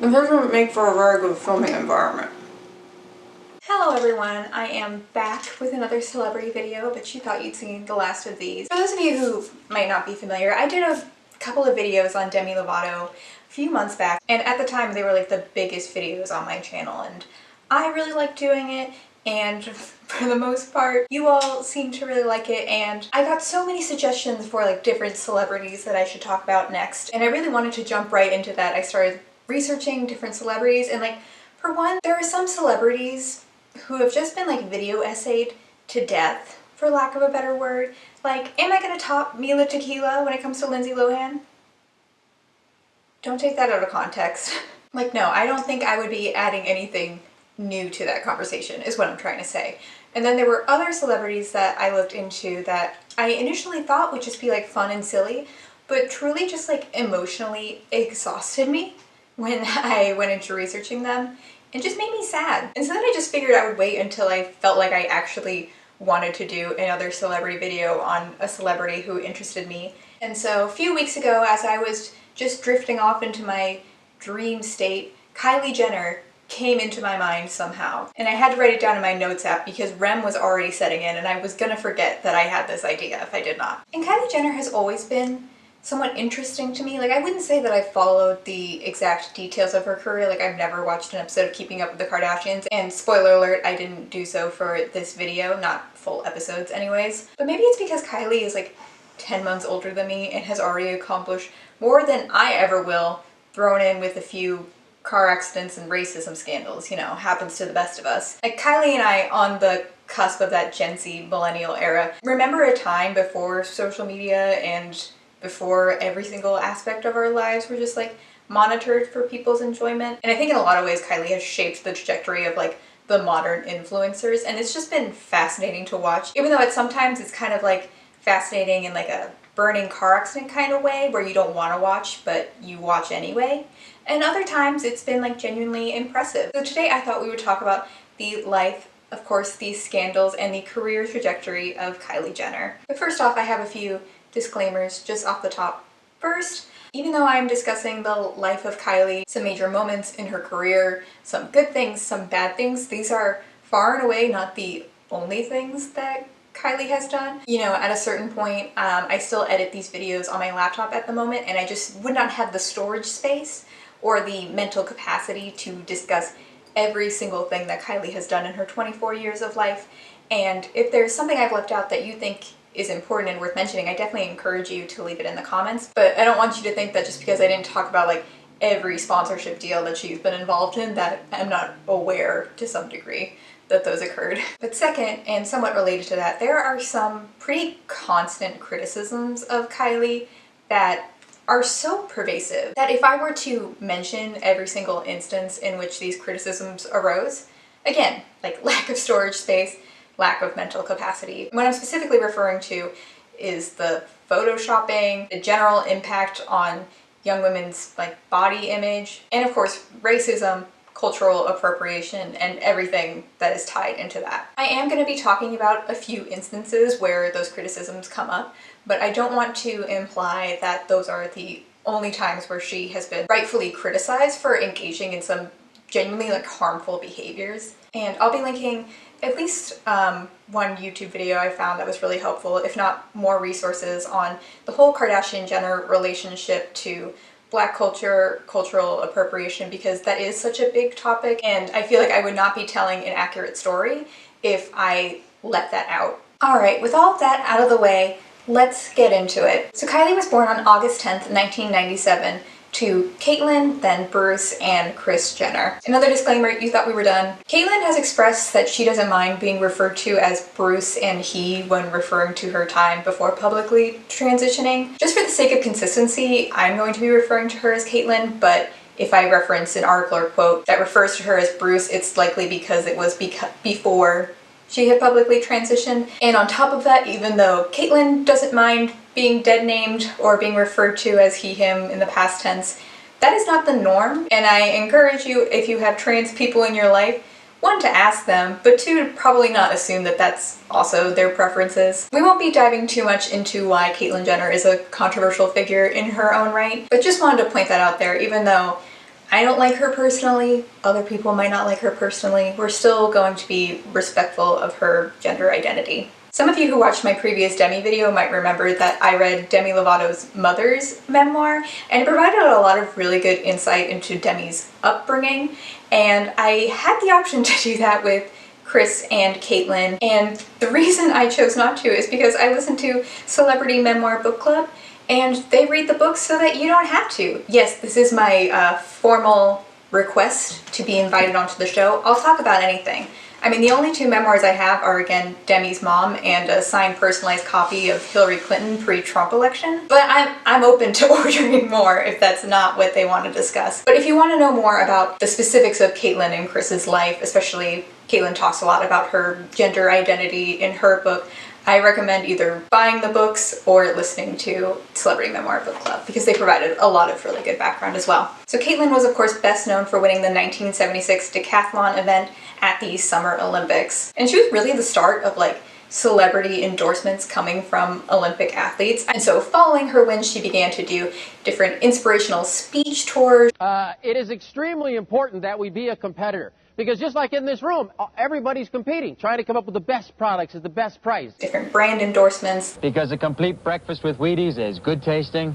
It doesn't make for a very good filming environment. Hello everyone, I am back with another celebrity video, but you thought you'd seen the last of these. For those of you who might not be familiar, I did a couple of videos on Demi Lovato a few months back, and at the time they were like the biggest videos on my channel, and I really liked doing it, and for the most part, you all seem to really like it, and I got so many suggestions for like different celebrities that I should talk about next, and I really wanted to jump right into that. I started researching different celebrities, and like, for one, there are some celebrities who have just been like video essayed to death, for lack of a better word. Like, am I gonna top Mila Tequila when it comes to Lindsay Lohan? Don't take that out of context. Like, no, I don't think I would be adding anything new to that conversation, is what I'm trying to say. And then there were other celebrities that I looked into that I initially thought would just be like fun and silly, but truly just like emotionally exhausted me when I went into researching them. It just made me sad. And so then I just figured I would wait until I felt like I actually wanted to do another celebrity video on a celebrity who interested me. And so a few weeks ago, as I was just drifting off into my dream state, Kylie Jenner came into my mind somehow. And I had to write it down in my notes app because REM was already setting in and I was gonna forget that I had this idea if I did not. And Kylie Jenner has always been somewhat interesting to me. Like, I wouldn't say that I followed the exact details of her career. Like, I've never watched an episode of Keeping Up with the Kardashians, and spoiler alert, I didn't do so for this video, not full episodes anyways. But maybe it's because Kylie is like 10 months older than me and has already accomplished more than I ever will, thrown in with a few car accidents and racism scandals, you know, happens to the best of us. Like, Kylie and I, on the cusp of that Gen Z millennial era, remember a time before social media and before every single aspect of our lives were just like monitored for people's enjoyment. And I think in a lot of ways Kylie has shaped the trajectory of like the modern influencers, and it's just been fascinating to watch, even though sometimes it's kind of like fascinating in like a burning car accident kind of way where you don't want to watch but you watch anyway, and other times it's been like genuinely impressive. So today I thought we would talk about the life, of course, these scandals, and the career trajectory of Kylie Jenner. But first off, I have a few disclaimers just off the top. First, even though I'm discussing the life of Kylie, some major moments in her career, some good things, some bad things, these are far and away not the only things that Kylie has done. You know, at a certain point, I still edit these videos on my laptop at the moment, and I just would not have the storage space or the mental capacity to discuss every single thing that Kylie has done in her 24 years of life. And if there's something I've left out that you think is important and worth mentioning, I definitely encourage you to leave it in the comments. But I don't want you to think that just because I didn't talk about like every sponsorship deal that she's been involved in that I'm not aware to some degree that those occurred. But second, and somewhat related to that, there are some pretty constant criticisms of Kylie that are so pervasive that if I were to mention every single instance in which these criticisms arose, again, like lack of storage space, lack of mental capacity. What I'm specifically referring to is the photoshopping, the general impact on young women's like body image, and of course racism, cultural appropriation, and everything that is tied into that. I am going to be talking about a few instances where those criticisms come up, but I don't want to imply that those are the only times where she has been rightfully criticized for engaging in some genuinely like harmful behaviors. And I'll be linking at least one YouTube video I found that was really helpful, if not more resources on the whole Kardashian-Jenner relationship to Black culture, cultural appropriation, because that is such a big topic, and I feel like I would not be telling an accurate story if I let that out. Alright, with all of that out of the way, let's get into it. So Kylie was born on August 10th, 1997, to Caitlyn, then Bruce, and Kris Jenner. Another disclaimer, you thought we were done. Caitlyn has expressed that she doesn't mind being referred to as Bruce and he when referring to her time before publicly transitioning. Just for the sake of consistency, I'm going to be referring to her as Caitlyn, but if I reference an article or quote that refers to her as Bruce, it's likely because it was before she had publicly transitioned. And on top of that, even though Caitlyn doesn't mind being dead named or being referred to as he, him in the past tense, that is not the norm. And I encourage you, if you have trans people in your life, one, to ask them, but two, to probably not assume that that's also their preferences. We won't be diving too much into why Caitlyn Jenner is a controversial figure in her own right, but just wanted to point that out there, even though I don't like her personally, other people might not like her personally. We're still going to be respectful of her gender identity. Some of you who watched my previous Demi video might remember that I read Demi Lovato's mother's memoir, and it provided a lot of really good insight into Demi's upbringing, and I had the option to do that with Chris and Caitlyn, and the reason I chose not to is because I listen to Celebrity Memoir Book Club, and they read the books so that you don't have to. Yes, this is my formal request to be invited onto the show. I'll talk about anything. I mean, the only two memoirs I have are, again, Demi's mom and a signed personalized copy of Hillary Clinton pre-Trump election. But I'm open to ordering more if that's not what they want to discuss. But if you want to know more about the specifics of Caitlyn and Chris's life, especially Caitlyn talks a lot about her gender identity in her book, I recommend either buying the books or listening to Celebrity Memoir Book Club because they provided a lot of really good background as well. So Caitlyn was of course best known for winning the 1976 decathlon event at the Summer Olympics. And she was really the start of like celebrity endorsements coming from Olympic athletes. And so following her win, she began to do different inspirational speech tours. It is extremely important that we be a competitor. Because just like in this room, everybody's competing, trying to come up with the best products at the best price. Different brand endorsements. Because a complete breakfast with Wheaties is good tasting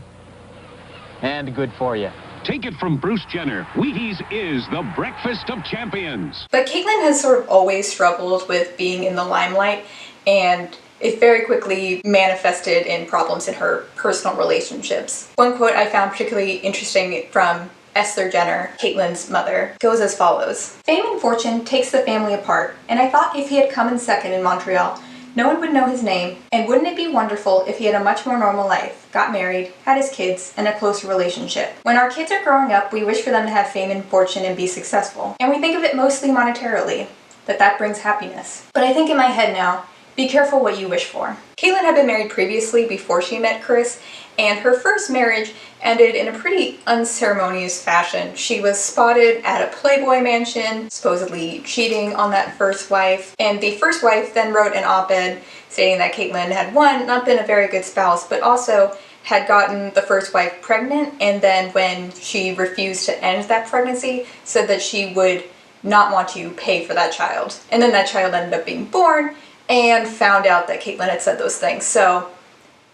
and good for you. Take it from Bruce Jenner. Wheaties is the breakfast of champions. But Caitlyn has sort of always struggled with being in the limelight, and it very quickly manifested in problems in her personal relationships. One quote I found particularly interesting from Esther Jenner, Caitlyn's mother, goes as follows. Fame and fortune takes the family apart, and I thought if he had come in second in Montreal, no one would know his name, and wouldn't it be wonderful if he had a much more normal life, got married, had his kids, and a closer relationship. When our kids are growing up, we wish for them to have fame and fortune and be successful, and we think of it mostly monetarily, that brings happiness. But I think in my head now, be careful what you wish for. Caitlyn had been married previously before she met Chris, and her first marriage ended in a pretty unceremonious fashion. She was spotted at a Playboy mansion, supposedly cheating on that first wife, and the first wife then wrote an op-ed stating that Caitlyn had, one, not been a very good spouse, but also had gotten the first wife pregnant, and then when she refused to end that pregnancy, said that she would not want to pay for that child. And then that child ended up being born, and found out that Caitlyn had said those things. So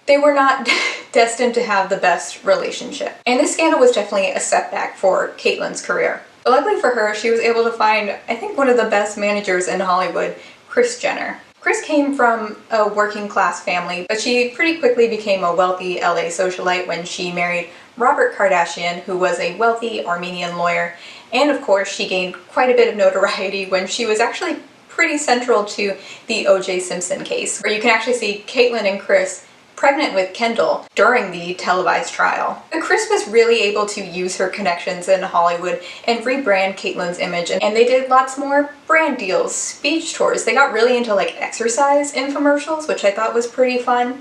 they were not destined to have the best relationship. And this scandal was definitely a setback for Caitlyn's career. But luckily for her, she was able to find, I think, one of the best managers in Hollywood, Kris Jenner. Kris came from a working class family, but she pretty quickly became a wealthy LA socialite when she married Robert Kardashian, who was a wealthy Armenian lawyer. And of course, she gained quite a bit of notoriety when she was actually pretty central to the O.J. Simpson case, where you can actually see Caitlyn and Kris pregnant with Kendall during the televised trial. But Kris was really able to use her connections in Hollywood and rebrand Caitlyn's image, and they did lots more brand deals, speech tours. They got really into like exercise infomercials, which I thought was pretty fun.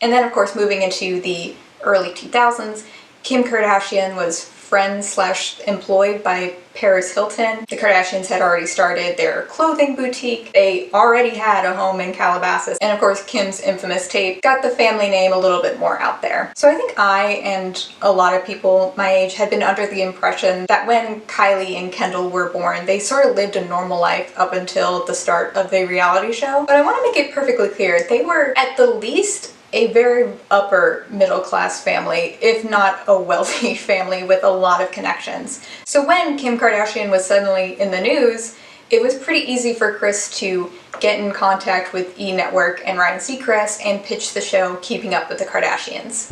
And then of course moving into the early 2000s, Kim Kardashian was friend/employed by Paris Hilton. The Kardashians had already started their clothing boutique. They already had a home in Calabasas. And of course Kim's infamous tape got the family name a little bit more out there. So I think I and a lot of people my age had been under the impression that when Kylie and Kendall were born, they sort of lived a normal life up until the start of the reality show. But I want to make it perfectly clear, they were at the least a very upper middle class family, if not a wealthy family with a lot of connections. So when Kim Kardashian was suddenly in the news, it was pretty easy for Kris to get in contact with E! Network and Ryan Seacrest and pitch the show Keeping Up with the Kardashians.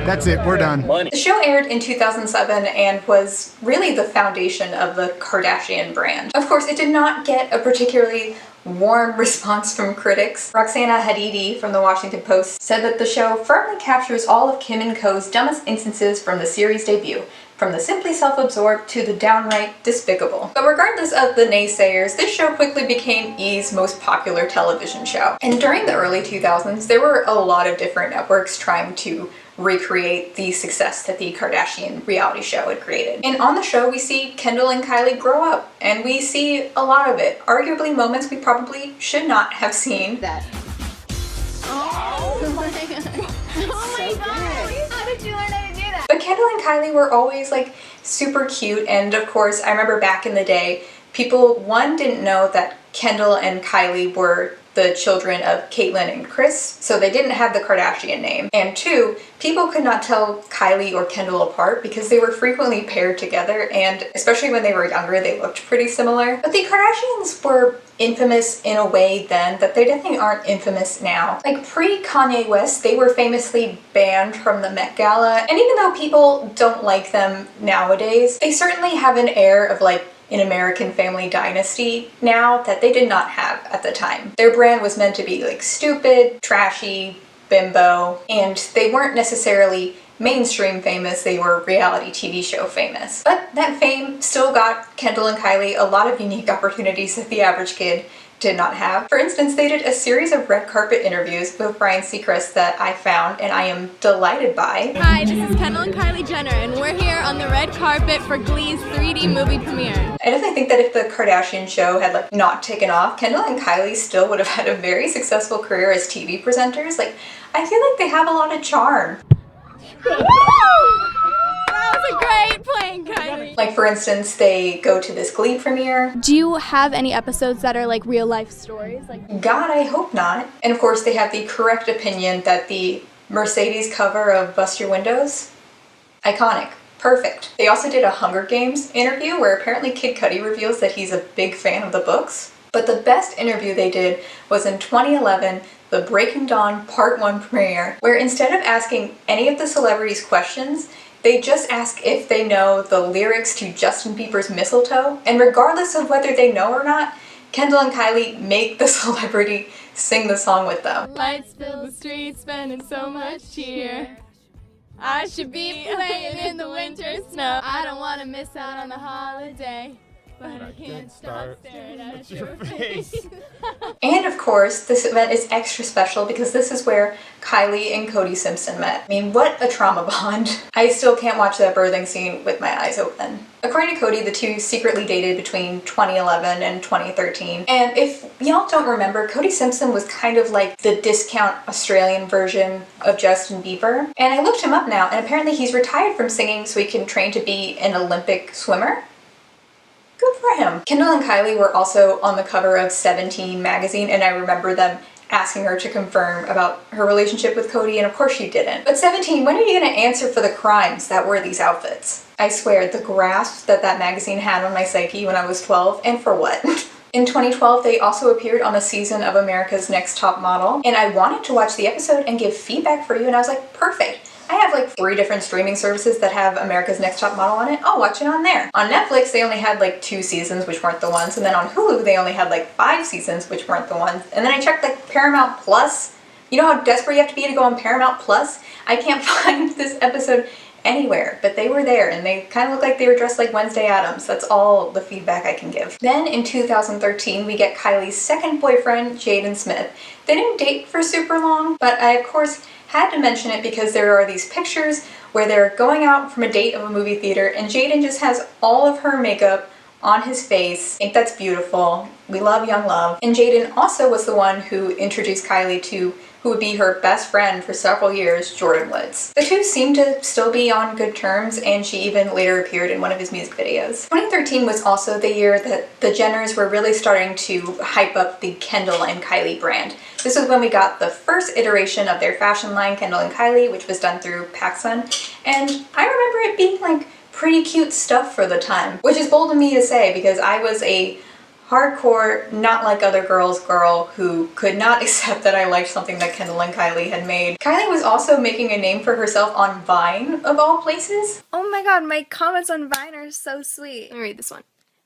That's it, we're done. The show aired in 2007 and was really the foundation of the Kardashian brand. Of course, it did not get a particularly warm response from critics. Roxana Hadidi from the Washington Post said that the show firmly captures all of Kim and Co.'s dumbest instances from the series debut, from the simply self-absorbed to the downright despicable. But regardless of the naysayers, this show quickly became E's most popular television show. And during the early 2000s, there were a lot of different networks trying to recreate the success that the Kardashian reality show had created. And on the show, we see Kendall and Kylie grow up, and we see a lot of it. Arguably moments we probably should not have seen. That. Oh my god. Oh my god. How did you learn how to do that? But Kendall and Kylie were always like super cute, and of course I remember back in the day, people, one, didn't know that Kendall and Kylie were the children of Caitlyn and Kris, so they didn't have the Kardashian name. And two, people could not tell Kylie or Kendall apart because they were frequently paired together, and especially when they were younger, they looked pretty similar. But the Kardashians were infamous in a way then that they definitely aren't infamous now. Like pre-Kanye West, they were famously banned from the Met Gala, and even though people don't like them nowadays, they certainly have an air of like an American family dynasty now that they did not have at the time. Their brand was meant to be like stupid, trashy, bimbo, and they weren't necessarily mainstream famous, they were reality TV show famous. But that fame still got Kendall and Kylie a lot of unique opportunities that the average kid did not have. For instance, they did a series of red carpet interviews with Ryan Seacrest that I found and I am delighted by. Hi, this is Kendall and Kylie Jenner, and we're here on the red carpet for Glee's 3D movie premiere. I definitely think that if the Kardashian show had like not taken off, Kendall and Kylie still would have had a very successful career as TV presenters. Like, I feel like they have a lot of charm. That was a great playing, Kylie. Like, for instance, they go to this Glee premiere. Do you have any episodes that are like real life stories? Like, God, I hope not. And of course, they have the correct opinion that the Mercedes cover of Bust Your Windows, iconic. Perfect. They also did a Hunger Games interview where apparently Kid Cudi reveals that he's a big fan of the books. But the best interview they did was in 2011, the Breaking Dawn Part 1 premiere, where instead of asking any of the celebrities questions, they just ask if they know the lyrics to Justin Bieber's Mistletoe, and regardless of whether they know or not, Kendall and Kylie make the celebrity sing the song with them. lights fill the streets, spending so much cheer. I should be playing in the winter snow. I don't want to miss out on the holiday, but I can't stop staring at your face. And of course, this event is extra special because this is where Kylie and Cody Simpson met. I mean, what a trauma bond. I still can't watch that birthing scene with my eyes open. According to Cody, the two secretly dated between 2011 and 2013. And if y'all don't remember, Cody Simpson was kind of like the discount Australian version of Justin Bieber. And I looked him up now, and apparently he's retired from singing so he can train to be an Olympic swimmer. Good for him. Kendall and Kylie were also on the cover of 17 magazine, and I remember them asking her to confirm about her relationship with Cody, and of course she didn't. But 17, when are you going to answer for the crimes that were these outfits? I swear, the grasp that that magazine had on my psyche when I was 12, and for what? In 2012, they also appeared on a season of America's Next Top Model, and I wanted to watch the episode and give feedback for you, and I was like, perfect. I have like 3 different streaming services that have America's Next Top Model on it. I'll watch it on there. On Netflix, they only had like 2 seasons, which weren't the ones. And then on Hulu, they only had like 5 seasons, which weren't the ones. And then I checked like Paramount Plus. You know how desperate you have to be to go on Paramount Plus? I can't find this episode anywhere, but they were there and they kind of looked like they were dressed like Wednesday Addams. That's all the feedback I can give. Then in 2013, we get Kylie's second boyfriend, Jaden Smith. They didn't date for super long, but I of course had to mention it because there are these pictures where they're going out from a date of a movie theater and Jaden just has all of her makeup on his face. I think that's beautiful. We love young love. And Jaden also was the one who introduced Kylie to who would be her best friend for several years, Jordan Woods. The two seem to still be on good terms, and she even later appeared in one of his music videos. 2013 was also the year that the Jenners were really starting to hype up the Kendall and Kylie brand. This is when we got the first iteration of their fashion line, Kendall and Kylie, which was done through PacSun, and I remember it being like pretty cute stuff for the time, which is bold of me to say because I was a hardcore, not like other girls girl who could not accept that I liked something that Kendall and Kylie had made. Kylie was also making a name for herself on Vine, of all places. Oh my god, my comments on Vine are so sweet. Let me read this one.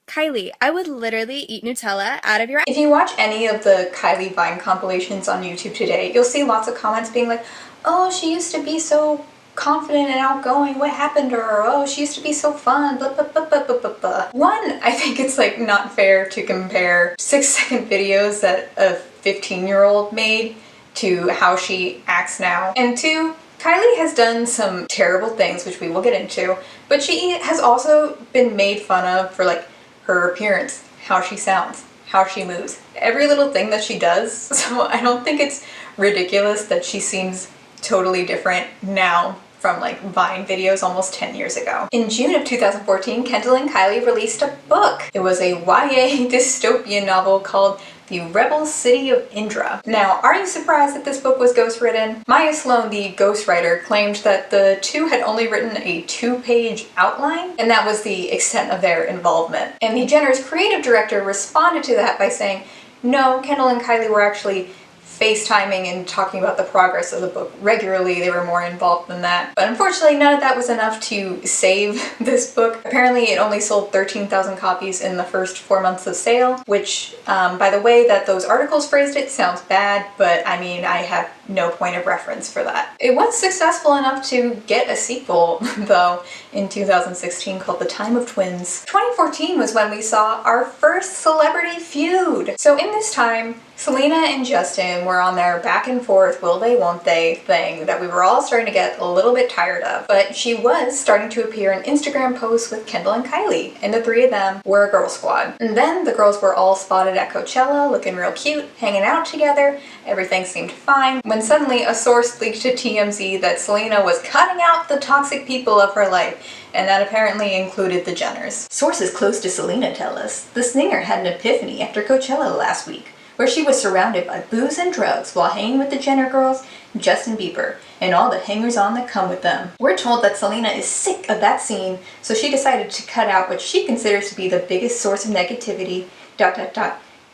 Kylie, I would literally eat Nutella out of your... If you watch any of the Kylie Vine compilations on YouTube today, you'll see lots of comments being like, oh, she used to be so confident and outgoing. What happened to her? Oh, she used to be so fun, blah, blah, blah, blah, blah, blah, blah. One, I think it's like not fair to compare 6-second videos that a 15-year-old made to how she acts now. And two, Kylie has done some terrible things, which we will get into, but she has also been made fun of for like her appearance, how she sounds, how she moves, every little thing that she does. So I don't think it's ridiculous that she seems totally different now from like Vine videos almost 10 years ago. In June of 2014, Kendall and Kylie released a book. It was a YA dystopian novel called The Rebel City of Indra. Now, are you surprised that this book was ghostwritten? Maya Sloan, the ghostwriter, claimed that the two had only written a 2-page outline, and that was the extent of their involvement. And the Jenner's creative director responded to that by saying, no, Kendall and Kylie were actually FaceTiming and talking about the progress of the book regularly. They were more involved than that. But unfortunately, none of that was enough to save this book. Apparently, it only sold 13,000 copies in the first 4 months of sale, which, by the way that those articles phrased it, sounds bad, but I mean, I have no point of reference for that. It was successful enough to get a sequel, though, in 2016 called The Time of Twins. 2014 was when we saw our first celebrity feud. So in this time, Selena and Justin were on their back and forth, will they, won't they thing that we were all starting to get a little bit tired of. But she was starting to appear in Instagram posts with Kendall and Kylie, and the three of them were a girl squad. And then the girls were all spotted at Coachella, looking real cute, hanging out together. Everything seemed fine, when suddenly a source leaked to TMZ that Selena was cutting out the toxic people of her life, and that apparently included the Jenners. Sources close to Selena tell us the singer had an epiphany after Coachella last week, where she was surrounded by booze and drugs while hanging with the Jenner girls, Justin Bieber, and all the hangers-on that come with them. We're told that Selena is sick of that scene, so she decided to cut out what she considers to be the biggest source of negativity, ...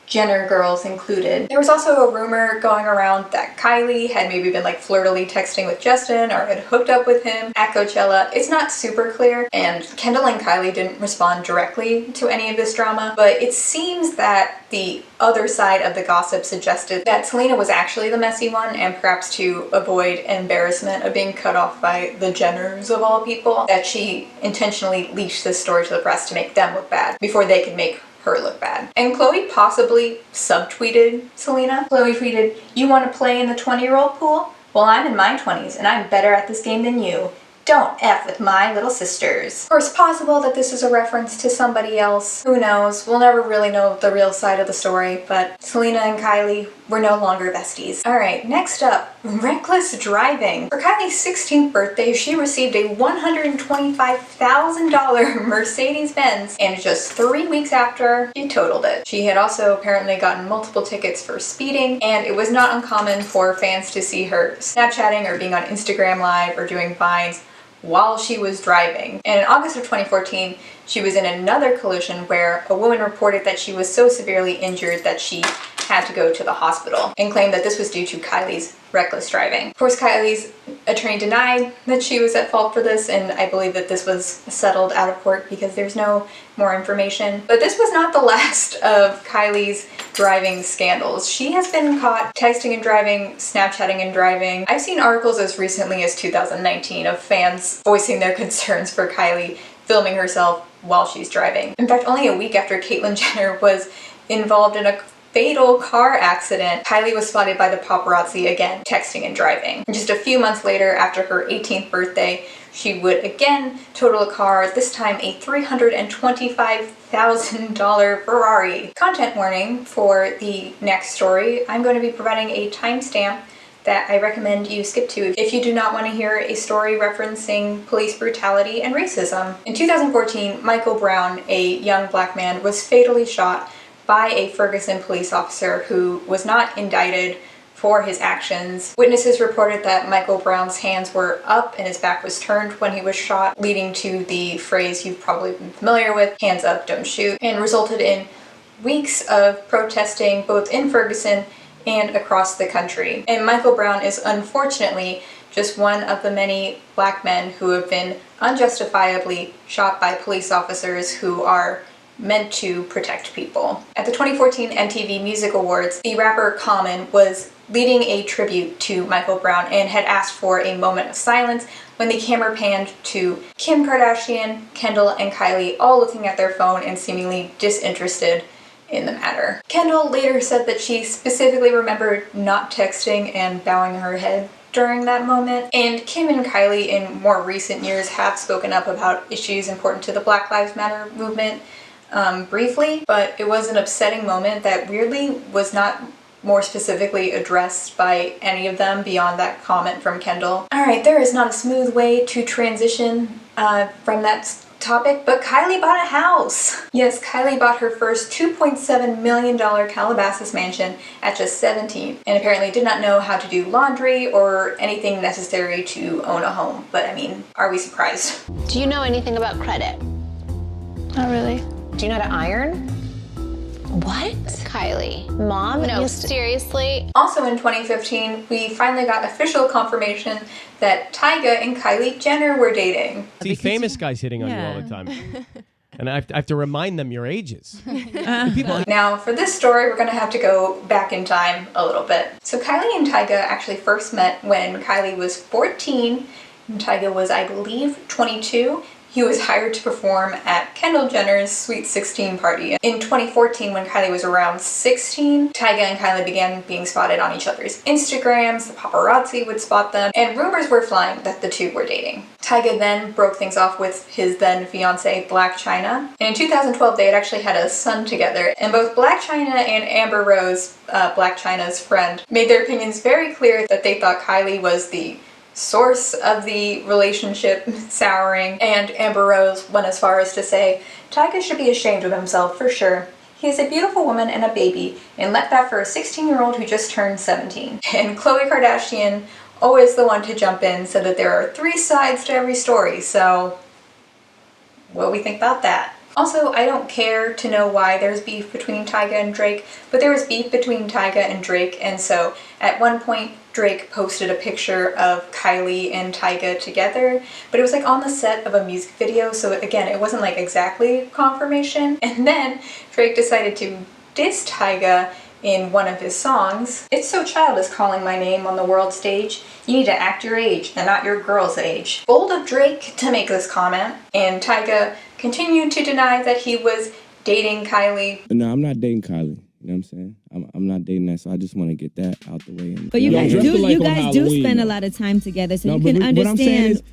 Jenner girls included. There was also a rumor going around that Kylie had maybe been like flirtily texting with Justin or had hooked up with him at Coachella. It's not super clear, and Kendall and Kylie didn't respond directly to any of this drama, but it seems that the other side of the gossip suggested that Selena was actually the messy one, and perhaps to avoid embarrassment of being cut off by the Jenners of all people, that she intentionally leaked this story to the press to make them look bad before they could make her look bad. And Chloe possibly subtweeted Selena. Chloe tweeted, "You want to play in the 20-year-old pool? Well, I'm in my 20s and I'm better at this game than you. Don't F with my little sisters." Of course, possible that this is a reference to somebody else. Who knows? We'll never really know the real side of the story, but Selena and Kylie were no longer besties. Alright, next up, reckless driving. For Kylie's 16th birthday, she received a $125,000 Mercedes-Benz, and just 3 weeks after, she totaled it. She had also apparently gotten multiple tickets for speeding, and it was not uncommon for fans to see her Snapchatting or being on Instagram Live or doing Vines while she was driving. And in August of 2014, she was in another collision where a woman reported that she was so severely injured that she had to go to the hospital, and claimed that this was due to Kylie's reckless driving. Of course, Kylie's attorney denied that she was at fault for this, and I believe that this was settled out of court because there's no more information. But this was not the last of Kylie's driving scandals. She has been caught texting and driving, Snapchatting and driving. I've seen articles as recently as 2019 of fans voicing their concerns for Kylie filming herself while she's driving. In fact, only a week after Caitlyn Jenner was involved in a fatal car accident, Kylie was spotted by the paparazzi again, texting and driving. And just a few months later, after her 18th birthday, she would again total a car, this time a $325,000 Ferrari. Content warning for the next story. I'm going to be providing a timestamp that I recommend you skip to if you do not want to hear a story referencing police brutality and racism. In 2014, Michael Brown, a young black man, was fatally shot by a Ferguson police officer who was not indicted for his actions. Witnesses reported that Michael Brown's hands were up and his back was turned when he was shot, leading to the phrase you've probably been familiar with, "hands up, don't shoot," and resulted in weeks of protesting both in Ferguson and across the country. And Michael Brown is unfortunately just one of the many black men who have been unjustifiably shot by police officers who are meant to protect people. At the 2014 MTV Music Awards, the rapper Common was leading a tribute to Michael Brown and had asked for a moment of silence when the camera panned to Kim Kardashian, Kendall, and Kylie all looking at their phone and seemingly disinterested in the matter. Kendall later said that she specifically remembered not texting and bowing her head during that moment. And Kim and Kylie in more recent years have spoken up about issues important to the Black Lives Matter movement briefly, but it was an upsetting moment that weirdly was not more specifically addressed by any of them beyond that comment from Kendall. Alright, there is not a smooth way to transition from that topic, but Kylie bought a house! Yes, Kylie bought her first $2.7 million Calabasas mansion at just 17, and apparently did not know how to do laundry or anything necessary to own a home. But I mean, are we surprised? Do you know anything about credit? Not really. Do you know how to iron? What? Kylie. Mom? No, seriously? Also in 2015, we finally got official confirmation that Tyga and Kylie Jenner were dating. See, famous guys hitting on you all the time. And I have to remind them your ages. Now, for this story, we're going to have to go back in time a little bit. So Kylie and Tyga actually first met when Kylie was 14 and Tyga was, I believe, 22. He was hired to perform at Kendall Jenner's Sweet 16 party. In 2014, when Kylie was around 16, Tyga and Kylie began being spotted on each other's Instagrams, the paparazzi would spot them, and rumors were flying that the two were dating. Tyga then broke things off with his then fiancée, Blac Chyna, and in 2012 they had actually had a son together, and both Blac Chyna and Amber Rose, Blac Chyna's friend, made their opinions very clear that they thought Kylie was the source of the relationship souring, and Amber Rose went as far as to say, Tyga should be ashamed of himself for sure. He has a beautiful woman and a baby, and left that for a 16-year-old who just turned 17. And Khloe Kardashian, always the one to jump in, said that there are 3 sides to every story, so what do we think about that? Also, I don't care to know why there's beef between Tyga and Drake, but there was beef between Tyga and Drake, and so at one point Drake posted a picture of Kylie and Tyga together, but it was like on the set of a music video, so again, it wasn't like exactly confirmation. And then Drake decided to diss Tyga in one of his songs. It's so childish calling my name on the world stage. You need to act your age and not your girl's age. Bold of Drake to make this comment, and Tyga continued to deny that he was dating Kylie. No, I'm not dating Kylie. You know what I'm saying? I'm not dating that, so I just want to get that out the way. But you guys do spend a lot of time together, so you can understand. What I'm saying is,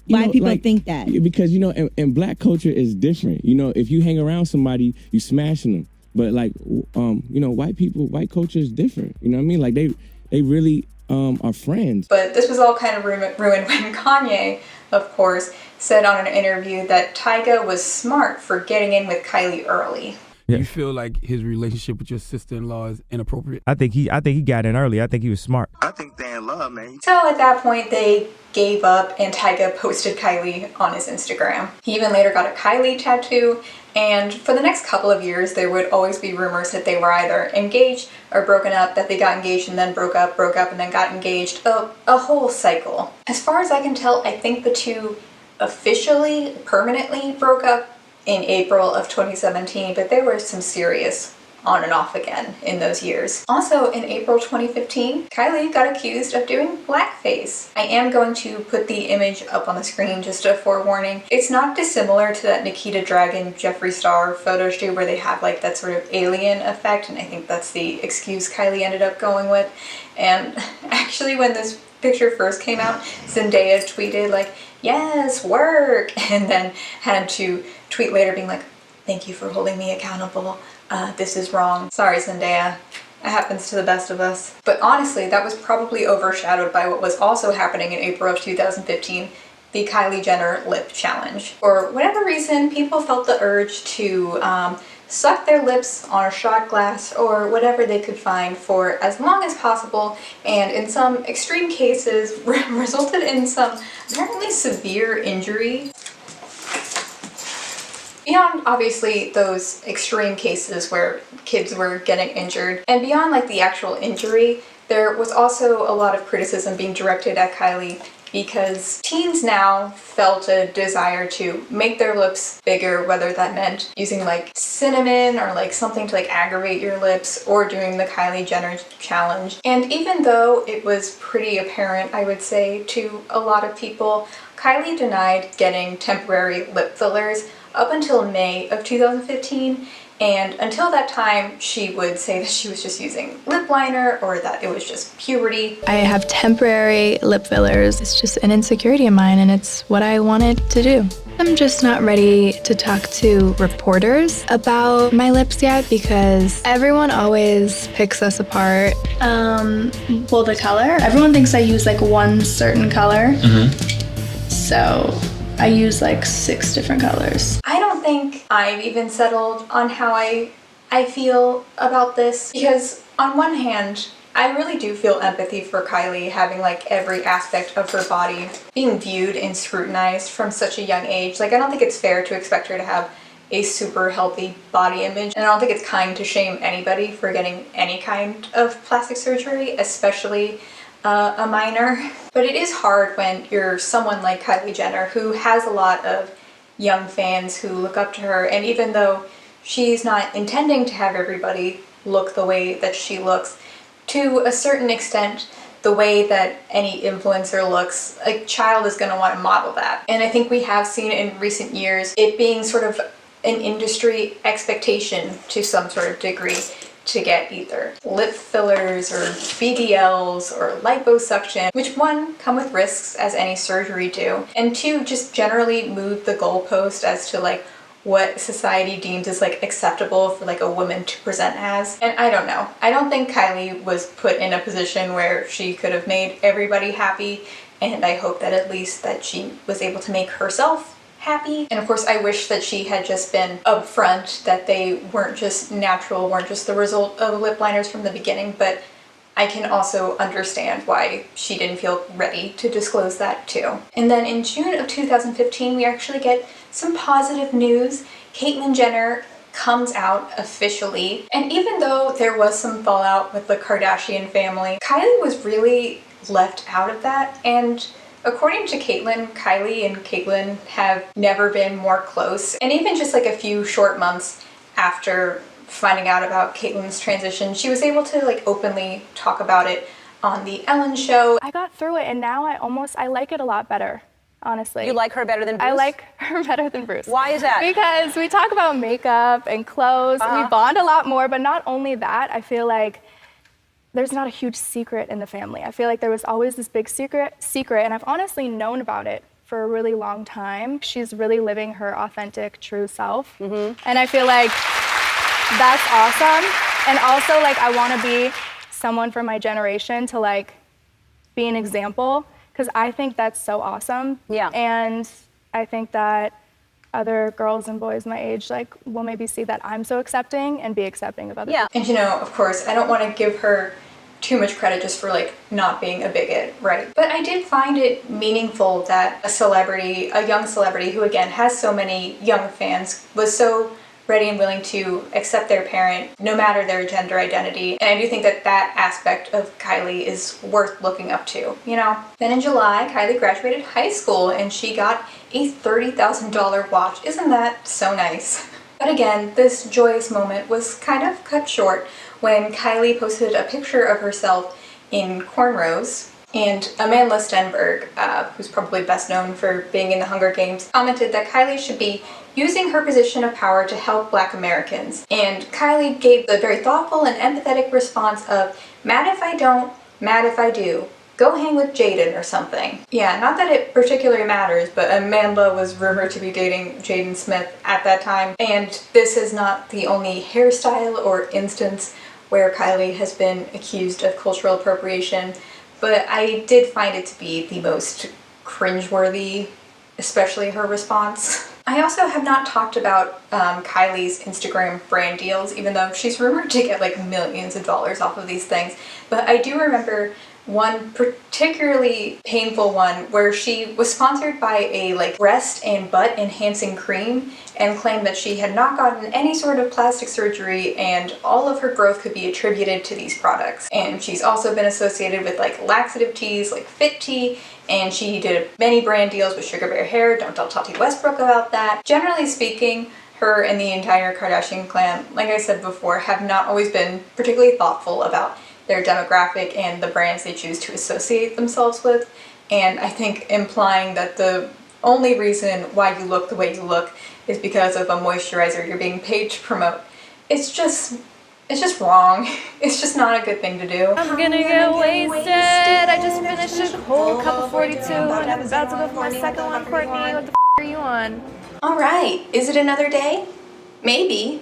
why people think that. Because and black culture is different. If you hang around somebody, you smashing them. But white culture is different. You know what I mean? Like they really are friends. But this was all kind of ruined when Kanye, of course, said on an interview that Tyga was smart for getting in with Kylie early. Yeah. You feel like his relationship with your sister-in-law is inappropriate? I think he got in early. I think he was smart. I think they in love, man. So at that point, they gave up and Tyga posted Kylie on his Instagram. He even later got a Kylie tattoo, and for the next couple of years, there would always be rumors that they were either engaged or broken up, that they got engaged and then broke up, and then got engaged. A whole cycle. As far as I can tell, I think the two officially, permanently broke up in April of 2017, but there were some serious on and off again in those years. Also, in April 2015, Kylie got accused of doing blackface. I am going to put the image up on the screen, just a forewarning. It's not dissimilar to that Nikita Dragun, Jeffree Star photo shoot where they have like that sort of alien effect, and I think that's the excuse Kylie ended up going with. And actually, when this picture first came out, Zendaya tweeted like, yes, work, and then had to tweet later being like, thank you for holding me accountable. This is wrong. Sorry, Zendaya. It happens to the best of us. But honestly, that was probably overshadowed by what was also happening in April of 2015, the Kylie Jenner Lip Challenge. For whatever reason, people felt the urge to suck their lips on a shot glass or whatever they could find for as long as possible, and in some extreme cases resulted in some apparently severe injury. Beyond obviously those extreme cases where kids were getting injured, and beyond like the actual injury, there was also a lot of criticism being directed at Kylie because teens now felt a desire to make their lips bigger, whether that meant using like cinnamon or like something to like aggravate your lips, or doing the Kylie Jenner challenge. And even though it was pretty apparent, I would say, to a lot of people, Kylie denied getting temporary lip fillers up until May of 2015. And until that time, she would say that she was just using lip liner or that it was just puberty. I have temporary lip fillers. It's just an insecurity of mine and it's what I wanted to do. I'm just not ready to talk to reporters about my lips yet because everyone always picks us apart. Well, the color. Everyone thinks I use like one certain color. So I use like 6 different colors. I don't think I've even settled on how I feel about this, because on one hand, I really do feel empathy for Kylie having like every aspect of her body being viewed and scrutinized from such a young age. Like, I don't think it's fair to expect her to have a super healthy body image, and I don't think it's kind to shame anybody for getting any kind of plastic surgery, especially a minor. But it is hard when you're someone like Kylie Jenner, who has a lot of young fans who look up to her, and even though she's not intending to have everybody look the way that she looks, to a certain extent, the way that any influencer looks, a child is going to want to model that. And I think we have seen in recent years it being sort of an industry expectation to some sort of degree to get either lip fillers or BBLs or liposuction, which one, come with risks as any surgery do, and two, just generally move the goalpost as to like what society deems as like acceptable for like a woman to present as. And I don't know. I don't think Kylie was put in a position where she could have made everybody happy, and I hope that at least that she was able to make herself happy. And of course, I wish that she had just been upfront that they weren't just natural, weren't just the result of lip liners from the beginning, but I can also understand why she didn't feel ready to disclose that too. And then in June of 2015, we actually get some positive news. Caitlyn Jenner comes out officially. And even though there was some fallout with the Kardashian family, Kylie was really left out of that. And according to Caitlyn, Kylie and Caitlyn have never been more close. And even just like a few short months after finding out about Caitlyn's transition, she was able to like openly talk about it on the Ellen show. I got through it and now I like it a lot better, honestly. You like her better than Bruce? I like her better than Bruce. Why is that? Because we talk about makeup and clothes. We bond a lot more, but not only that, I feel like there's not a huge secret in the family. I feel like there was always this big secret, and I've honestly known about it for a really long time. She's really living her authentic, true self. And I feel like that's awesome. And also, like, I want to be someone from my generation to like be an example, because I think that's so awesome. Yeah. And I think that other girls and boys my age like will maybe see that I'm so accepting and be accepting of other people. And you know, of course, I don't want to give her too much credit just for like not being a bigot, right? But I did find it meaningful that a celebrity, a young celebrity who again has so many young fans, was so ready and willing to accept their parent no matter their gender identity. And I do think that that aspect of Kylie is worth looking up to, you know? Then in July, Kylie graduated high school and she got a $30,000 watch. Isn't that so nice? But again, this joyous moment was kind of cut short when Kylie posted a picture of herself in cornrows, and Amanda Stenberg, who's probably best known for being in the Hunger Games, commented that Kylie should be using her position of power to help Black Americans. And Kylie gave the very thoughtful and empathetic response of, "Mad if I don't, mad if I do. Go hang with Jaden or something." Yeah, not that it particularly matters, but Amanda was rumored to be dating Jaden Smith at that time. And this is not the only hairstyle or instance where Kylie has been accused of cultural appropriation, but I did find it to be the most cringeworthy, especially her response. I also have not talked about Kylie's Instagram brand deals, even though she's rumored to get like millions of dollars off of these things. But I do remember One particularly painful one where she was sponsored by a like breast and butt enhancing cream and claimed that she had not gotten any sort of plastic surgery and all of her growth could be attributed to these products. And she's also been associated with like laxative teas like Fit Tea, and she did many brand deals with Sugar Bear Hair. Don't tell Tati Westbrook about that. Generally speaking, her and the entire Kardashian clan, like I said before, have not always been particularly thoughtful about their demographic and the brands they choose to associate themselves with. And I think implying that the only reason why you look the way you look is because of a moisturizer you're being paid to promote. It's just wrong. It's just not a good thing to do. I'm gonna get wasted. I just finished a whole cup of 42 and I'm about to go for my second one, Courtney. What the f are you on? Alright, is it another day? Maybe.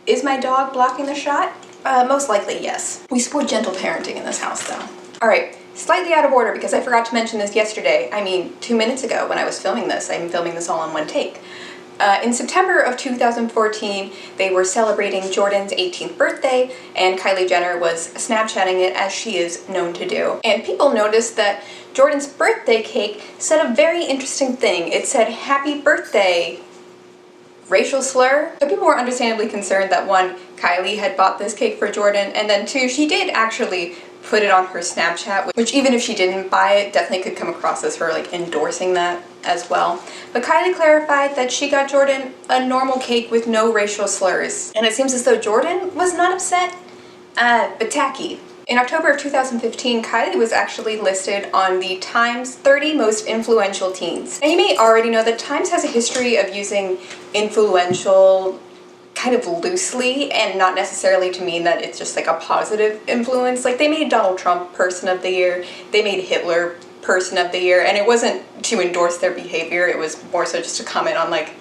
Is my dog blocking the shot? Most likely, yes. We support gentle parenting in this house, though. Alright, slightly out of order because I forgot to mention this yesterday. I mean, 2 minutes ago when I was filming this. I'm filming this all in one take. In September of 2014, they were celebrating Jordan's 18th birthday, and Kylie Jenner was Snapchatting it as she is known to do. And people noticed that Jordan's birthday cake said a very interesting thing. It said, "Happy birthday," racial slur. So people were understandably concerned that one, Kylie had bought this cake for Jordan, and then two, she did actually put it on her Snapchat, which even if she didn't buy it, definitely could come across as her like endorsing that as well. But Kylie clarified that she got Jordan a normal cake with no racial slurs. And it seems as though Jordan was not upset, but tacky. In October of 2015, Kylie was actually listed on the Times 30 Most Influential Teens. Now you may already know that Times has a history of using influential kind of loosely and not necessarily to mean that it's just like a positive influence. Like they made Donald Trump Person of the Year, they made Hitler Person of the Year, and it wasn't to endorse their behavior, it was more so just to comment on like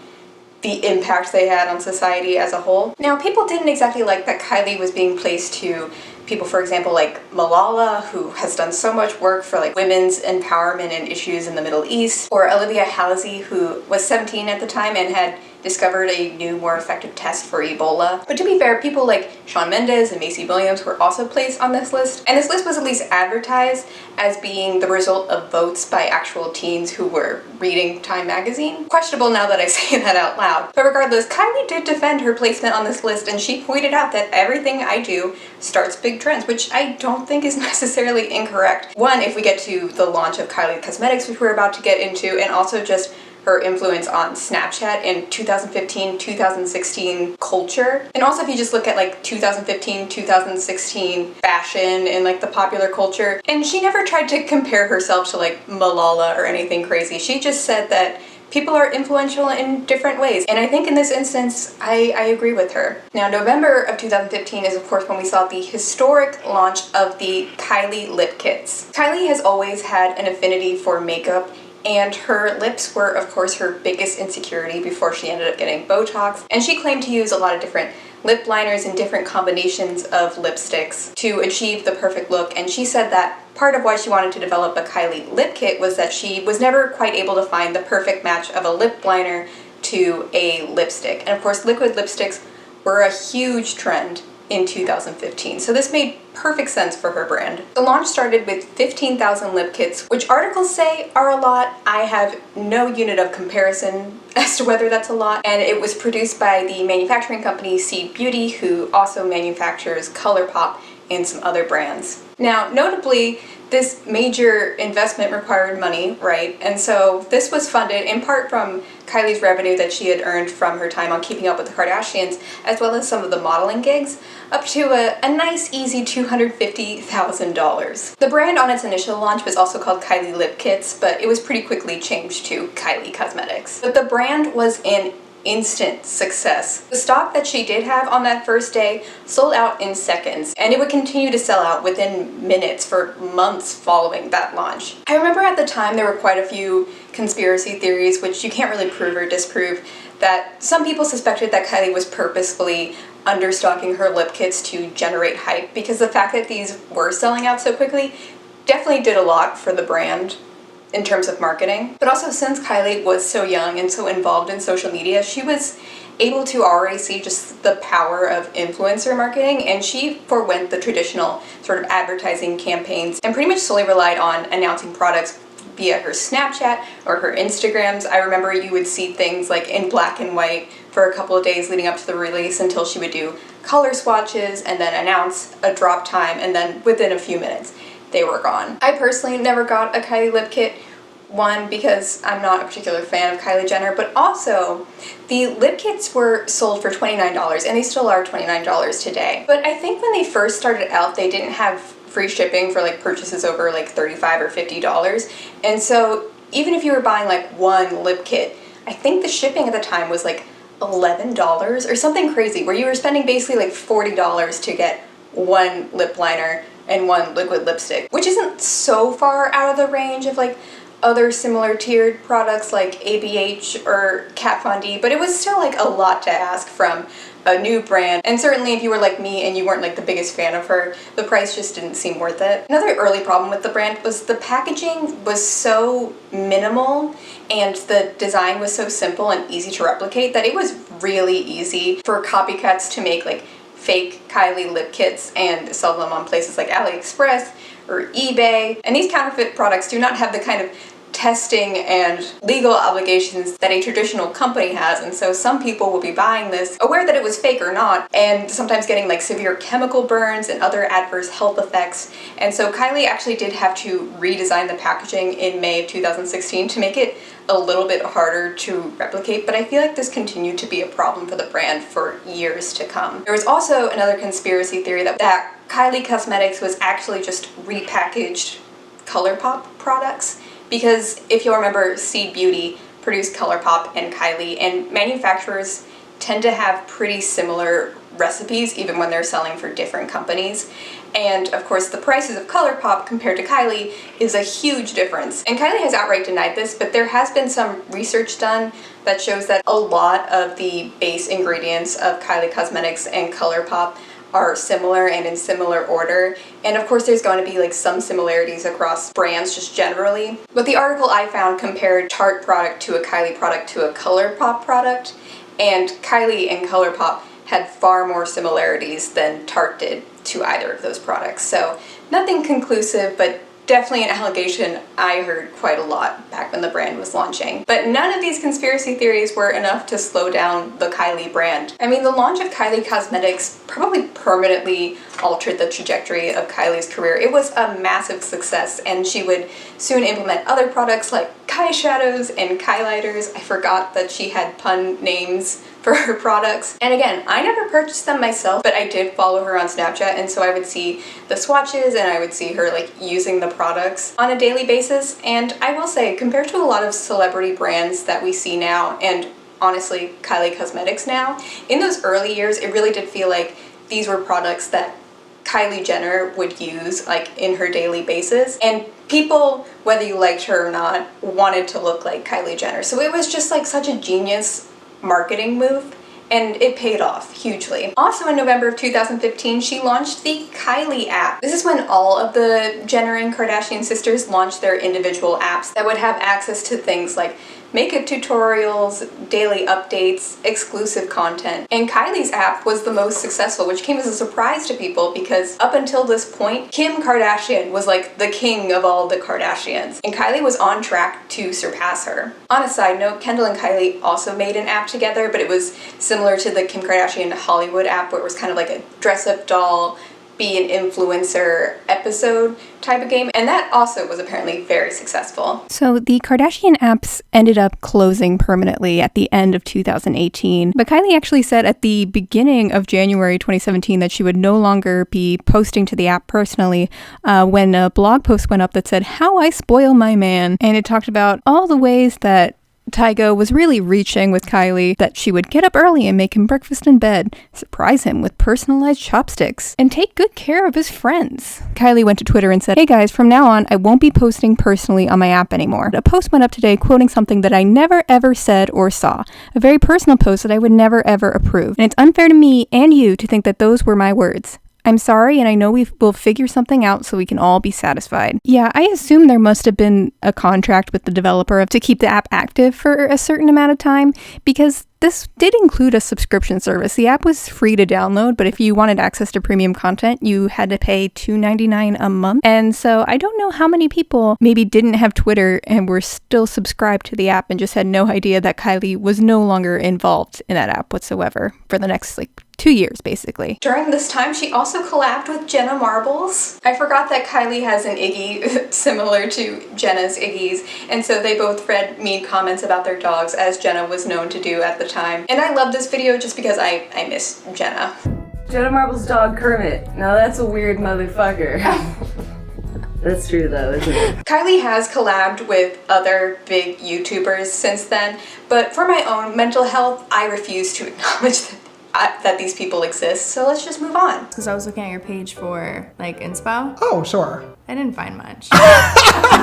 the impact they had on society as a whole. Now people didn't exactly like that Kylie was being placed to people, for example, like Malala, who has done so much work for like women's empowerment and issues in the Middle East, or Olivia Halsey, who was 17 at the time and had discovered a new, more effective test for Ebola. But to be fair, people like Shawn Mendes and Macy Williams were also placed on this list, and this list was at least advertised as being the result of votes by actual teens who were reading Time magazine. Questionable now that I say that out loud. But regardless, Kylie did defend her placement on this list, and she pointed out that everything I do starts big trends, which I don't think is necessarily incorrect. One, if we get to the launch of Kylie Cosmetics, which we're about to get into, and also just her influence on Snapchat in 2015-2016 culture. And also if you just look at like 2015-2016 fashion and like the popular culture. And she never tried to compare herself to like Malala or anything crazy. She just said that people are influential in different ways. And I think in this instance, I agree with her. Now, November of 2015 is of course when we saw the historic launch of the Kylie Lip Kits. Kylie has always had an affinity for makeup, and her lips were, of course, her biggest insecurity before she ended up getting Botox. And she claimed to use a lot of different lip liners and different combinations of lipsticks to achieve the perfect look. And she said that part of why she wanted to develop a Kylie Lip Kit was that she was never quite able to find the perfect match of a lip liner to a lipstick. And of course, liquid lipsticks were a huge trend in 2015, so this made perfect sense for her brand. The launch started with 15,000 lip kits, which articles say are a lot. I have no unit of comparison as to whether that's a lot, and it was produced by the manufacturing company Seed Beauty, who also manufactures ColourPop and some other brands. Now, notably, this major investment required money, right? And so this was funded in part from Kylie's revenue that she had earned from her time on Keeping Up with the Kardashians, as well as some of the modeling gigs, up to a nice, easy $250,000. The brand on its initial launch was also called Kylie Lip Kits, but it was pretty quickly changed to Kylie Cosmetics. But the brand was an instant success. The stock that she did have on that first day sold out in seconds, and it would continue to sell out within minutes for months following that launch. I remember at the time there were quite a few conspiracy theories, which you can't really prove or disprove, that some people suspected that Kylie was purposefully understocking her lip kits to generate hype, because the fact that these were selling out so quickly definitely did a lot for the brand. in terms of marketing. But also, since Kylie was so young and so involved in social media, she was able to already see just the power of influencer marketing, and she forewent the traditional sort of advertising campaigns and pretty much solely relied on announcing products via her Snapchat or her Instagrams. I remember you would see things like in black and white for a couple of days leading up to the release until she would do color swatches and then announce a drop time, and then within a few minutes they were gone. I personally never got a Kylie Lip Kit. One, because I'm not a particular fan of Kylie Jenner, but also the lip kits were sold for $29, and they still are $29 today. But I think when they first started out, they didn't have free shipping for like purchases over like $35 or $50. And so even if you were buying like one lip kit, I think the shipping at the time was like $11 or something crazy, where you were spending basically like $40 to get one lip liner and one liquid lipstick, which isn't so far out of the range of like other similar tiered products like ABH or Kat Von D, but it was still like a lot to ask from a new brand. And certainly if you were like me and you weren't like the biggest fan of her, the price just didn't seem worth it. Another early problem with the brand was the packaging was so minimal and the design was so simple and easy to replicate that it was really easy for copycats to make like fake Kylie lip kits and sell them on places like AliExpress or eBay. And these counterfeit products do not have the kind of testing and legal obligations that a traditional company has, and so some people will be buying this aware that it was fake or not, and sometimes getting like severe chemical burns and other adverse health effects. And so Kylie actually did have to redesign the packaging in May of 2016 to make it a little bit harder to replicate, but I feel like this continued to be a problem for the brand for years to come. There was also another conspiracy theory that Kylie Cosmetics was actually just repackaged ColourPop products, because if you'll remember, Seed Beauty produced ColourPop and Kylie, and manufacturers tend to have pretty similar recipes even when they're selling for different companies. And of course the prices of ColourPop compared to Kylie is a huge difference. And Kylie has outright denied this, but there has been some research done that shows that a lot of the base ingredients of Kylie Cosmetics and ColourPop are similar and in similar order. And of course there's going to be like some similarities across brands just generally. But the article I found compared Tarte product to a Kylie product to a ColourPop product, and Kylie and ColourPop had far more similarities than Tarte did to either of those products. So nothing conclusive, but definitely an allegation I heard quite a lot back when the brand was launching. But none of these conspiracy theories were enough to slow down the Kylie brand. I mean, the launch of Kylie Cosmetics probably permanently altered the trajectory of Kylie's career. It was a massive success, and she would soon implement other products like Kai shadows and Kylighters. I forgot that she had pun names for her products. And again, I never purchased them myself, but I did follow her on Snapchat, and so I would see the swatches and I would see her like using the products on a daily basis. And I will say, compared to a lot of celebrity brands that we see now, and honestly Kylie Cosmetics now, in those early years it really did feel like these were products that Kylie Jenner would use like in her daily basis, and people, whether you liked her or not, wanted to look like Kylie Jenner. So it was just like such a genius marketing move, and it paid off hugely. Also in November of 2015, she launched the Kylie app. This is when all of the Jenner and Kardashian sisters launched their individual apps that would have access to things like makeup tutorials, daily updates, exclusive content. And Kylie's app was the most successful, which came as a surprise to people because up until this point, Kim Kardashian was like the king of all the Kardashians, and Kylie was on track to surpass her. On a side note, Kendall and Kylie also made an app together, but it was similar to the Kim Kardashian Hollywood app, where it was kind of like a dress-up doll, be an influencer episode type of game, and that also was apparently very successful. So the Kardashian apps ended up closing permanently at the end of 2018, but Kylie actually said at the beginning of January 2017 that she would no longer be posting to the app personally when a blog post went up that said, "How I Spoil My Man," and it talked about all the ways that Tyga was really reaching with Kylie, that she would get up early and make him breakfast in bed, surprise him with personalized chopsticks, and take good care of his friends. Kylie went to Twitter and said, "Hey guys, from now on, I won't be posting personally on my app anymore." A post went up today quoting something that I never ever said or saw, a very personal post that I would never ever approve, and it's unfair to me and you to think that those were my words. I'm sorry, and I know we'll figure something out so we can all be satisfied. Yeah, I assume there must have been a contract with the developer to keep the app active for a certain amount of time, because this did include a subscription service. The app was free to download, but if you wanted access to premium content, you had to pay $2.99 a month. And so I don't know how many people maybe didn't have Twitter and were still subscribed to the app and just had no idea that Kylie was no longer involved in that app whatsoever for the next 2 years, basically. During this time, she also collabed with Jenna Marbles. I forgot that Kylie has an Iggy similar to Jenna's Iggy's, and so they both read mean comments about their dogs, as Jenna was known to do at the time. And I love this video just because I miss Jenna. Jenna Marbles' dog Kermit. Now that's a weird motherfucker. That's true though, isn't it? Kylie has collabed with other big YouTubers since then, but for my own mental health, I refuse to acknowledge that these people exist, so let's just move on. Because I was looking at your page for inspo. Oh, sure. I didn't find much.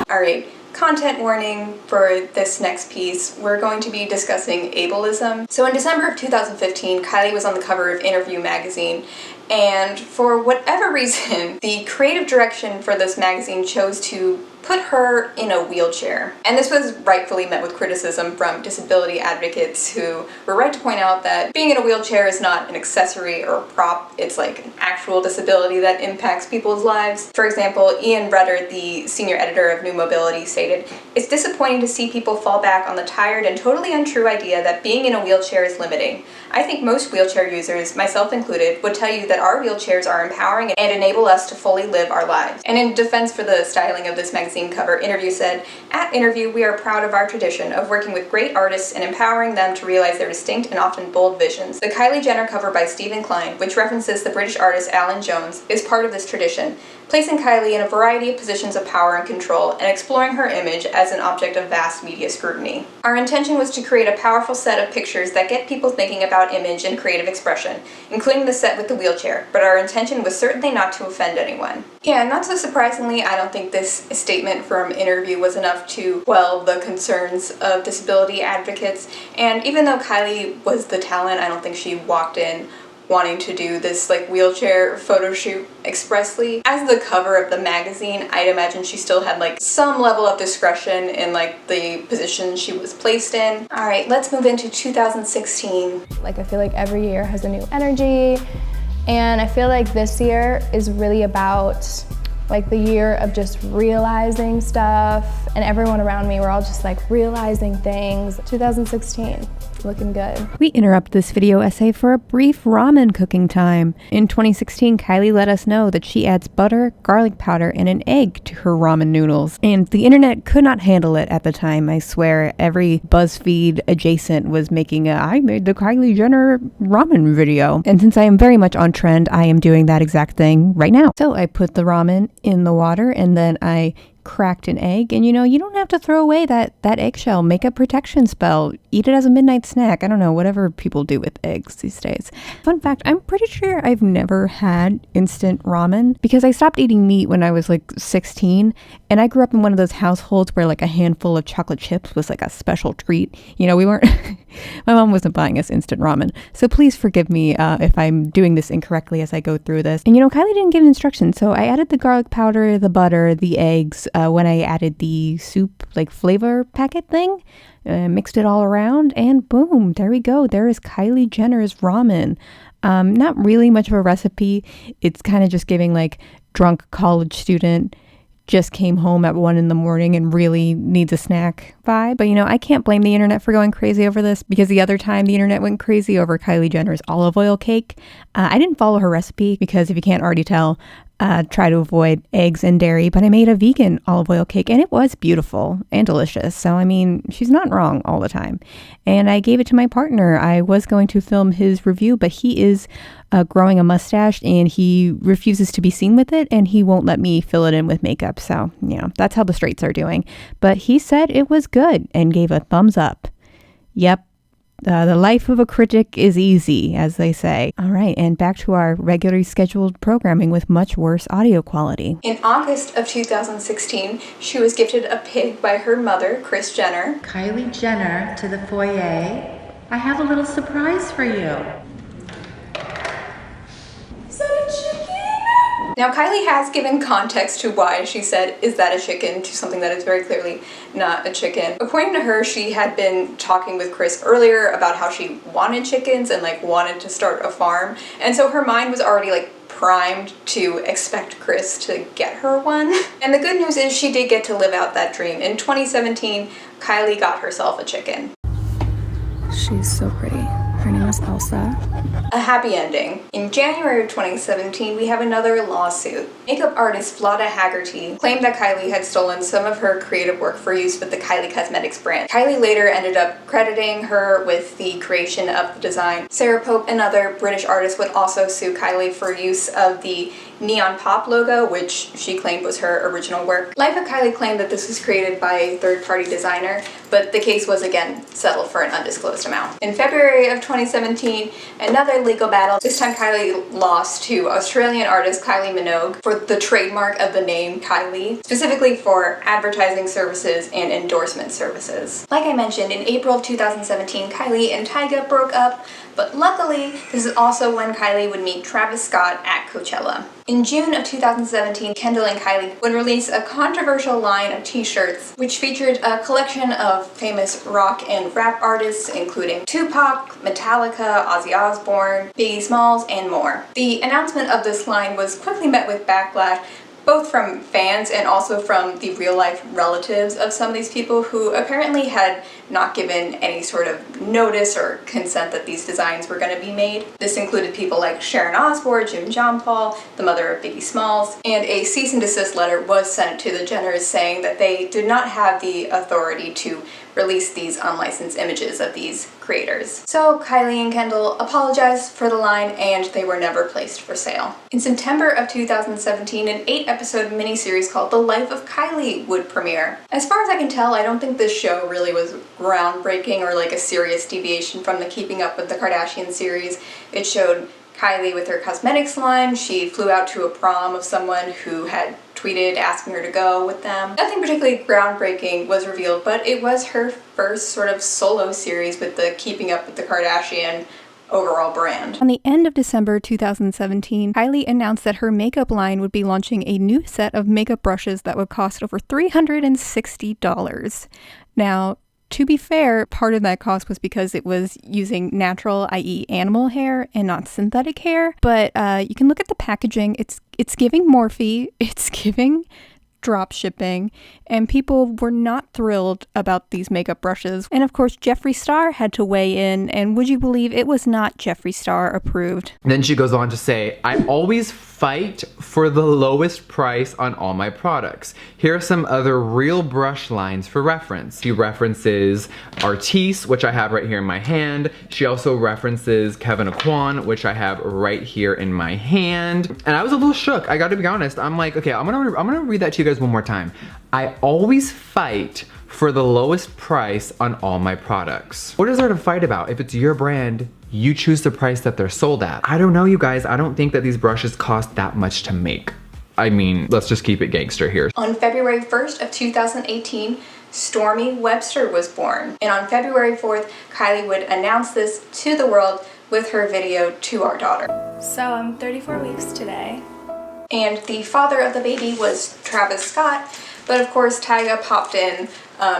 Alright, content warning for this next piece. We're going to be discussing ableism. So in December of 2015, Kylie was on the cover of Interview magazine, and for whatever reason, the creative direction for this magazine chose to put her in a wheelchair. And this was rightfully met with criticism from disability advocates who were right to point out that being in a wheelchair is not an accessory or a prop, it's like an actual disability that impacts people's lives. For example, Ian Rudder, the senior editor of New Mobility, stated, "It's disappointing to see people fall back on the tired and totally untrue idea that being in a wheelchair is limiting. I think most wheelchair users, myself included, would tell you that our wheelchairs are empowering and enable us to fully live our lives." And in defense for the styling of this magazine cover, Interview said, "At Interview, we are proud of our tradition of working with great artists and empowering them to realize their distinct and often bold visions. The Kylie Jenner cover by Stephen Klein, which references the British artist Alan Jones, is part of this tradition, placing Kylie in a variety of positions of power and control and exploring her image as an object of vast media scrutiny. Our intention was to create a powerful set of pictures that get people thinking about image and creative expression, including the set with the wheelchair, but our intention was certainly not to offend anyone." Yeah, not so surprisingly, I don't think this statement from Interview was enough to quell the concerns of disability advocates, and even though Kylie was the talent, I don't think she walked in wanting to do this wheelchair photo shoot expressly. As the cover of the magazine, I'd imagine she still had some level of discretion in the position she was placed in. Alright, let's move into 2016. I feel like every year has a new energy, and I feel like this year is really about the year of just realizing stuff, and everyone around me, we're all just realizing things. 2016. Looking good. We interrupt this video essay for a brief ramen cooking time. In 2016, Kylie let us know that she adds butter, garlic powder, and an egg to her ramen noodles. And the internet could not handle it at the time, I swear. Every BuzzFeed adjacent was making I made the Kylie Jenner ramen video. And since I am very much on trend, I am doing that exact thing right now. So I put the ramen in the water, and then I cracked an egg, and you don't have to throw away that eggshell. Make a protection spell. Eat it as a midnight snack. I don't know, whatever people do with eggs these days. Fun fact, I'm pretty sure I've never had instant ramen because I stopped eating meat when I was 16, and I grew up in one of those households where a handful of chocolate chips was a special treat. We weren't my mom wasn't buying us instant ramen, so please forgive me if I'm doing this incorrectly as I go through this. And Kylie didn't give instructions, so I added the garlic powder, the butter, the eggs, when I added the soup flavor packet thing, mixed it all around, and boom, there we go. There is Kylie Jenner's ramen. Not really much of a recipe. It's kind of just giving drunk college student just came home at 1 a.m. and really needs a snack vibe. But I can't blame the internet for going crazy over this, because the other time the internet went crazy over Kylie Jenner's olive oil cake, I didn't follow her recipe because, if you can't already tell, try to avoid eggs and dairy, but I made a vegan olive oil cake, and it was beautiful and delicious. So, she's not wrong all the time. And I gave it to my partner. I was going to film his review, but he is growing a mustache, and he refuses to be seen with it, and he won't let me fill it in with makeup. So, that's how the straights are doing. But he said it was good and gave a thumbs up. Yep. The life of a critic is easy, as they say. All right, and back to our regularly scheduled programming with much worse audio quality. In August of 2016, she was gifted a pig by her mother, Kris Jenner. Kylie Jenner to the foyer. I have a little surprise for you. Is that a chicken? Now, Kylie has given context to why she said, "Is that a chicken?" to something that is very clearly not a chicken. According to her, she had been talking with Chris earlier about how she wanted chickens and like wanted to start a farm. And so her mind was already like primed to expect Chris to get her one. And the good news is she did get to live out that dream. In 2017, Kylie got herself a chicken. She's so pretty. Her name is Elsa. A happy ending. In January of 2017, we have another lawsuit. Makeup artist Flada Haggerty claimed that Kylie had stolen some of her creative work for use with the Kylie Cosmetics brand. Kylie later ended up crediting her with the creation of the design. Sarah Pope, another British artist, would also sue Kylie for use of the Neon Pop logo, which she claimed was her original work. Life of Kylie claimed that this was created by a third-party designer, but the case was again settled for an undisclosed amount. In February of 2017, another legal battle. This time Kylie lost to Australian artist Kylie Minogue for the trademark of the name Kylie, specifically for advertising services and endorsement services. Like I mentioned, in April of 2017, Kylie and Tyga broke up, but luckily, this is also when Kylie would meet Travis Scott at Coachella. In June of 2017, Kendall and Kylie would release a controversial line of t-shirts which featured a collection of famous rock and rap artists including Tupac, Metallica, Ozzy Osbourne, Biggie Smalls, and more. The announcement of this line was quickly met with backlash, both from fans and also from the real-life relatives of some of these people who apparently had not given any sort of notice or consent that these designs were going to be made. This included people like Sharon Osbourne, Jim John Paul, the mother of Biggie Smalls, and a cease and desist letter was sent to the Jenners saying that they did not have the authority to release these unlicensed images of these creators. So Kylie and Kendall apologized for the line and they were never placed for sale. In September of 2017, an 8-episode miniseries called The Life of Kylie would premiere. As far as I can tell, I don't think this show really was groundbreaking or like a serious deviation from the Keeping Up with the Kardashians series. It showed Kylie with her cosmetics line. She flew out to a prom of someone who had tweeted asking her to go with them. Nothing particularly groundbreaking was revealed, but it was her first sort of solo series with the Keeping Up with the Kardashian overall brand. On the end of December 2017, Kylie announced that her makeup line would be launching a new set of makeup brushes that would cost over $360. Now, to be fair, part of that cost was because it was using natural, i.e. animal hair, and not synthetic hair. But you can look at the packaging. It's giving Morphe. It's giving drop shipping, and people were not thrilled about these makeup brushes. And of course, Jeffree Star had to weigh in, and would you believe it was not Jeffree Star approved. Then she goes on to say, "I always fight for the lowest price on all my products. Here are some other real brush lines for reference." She references Artis, which I have right here in my hand. She also references Kevin Aquan, which I have right here in my hand. And I was a little shook, I gotta be honest. I'm like, okay, I'm gonna read that to you guys one more time. "I always fight for the lowest price on all my products." What is there to fight about? If it's your brand, you choose the price that they're sold at. I don't know, you guys. I don't think that these brushes cost that much to make. I mean, let's just keep it gangster here. On February 1st of 2018, Stormy Webster was born. And on February 4th, Kylie would announce this to the world with her video To Our Daughter. So I'm 34 weeks today. And the father of the baby was Travis Scott, but of course Tyga popped in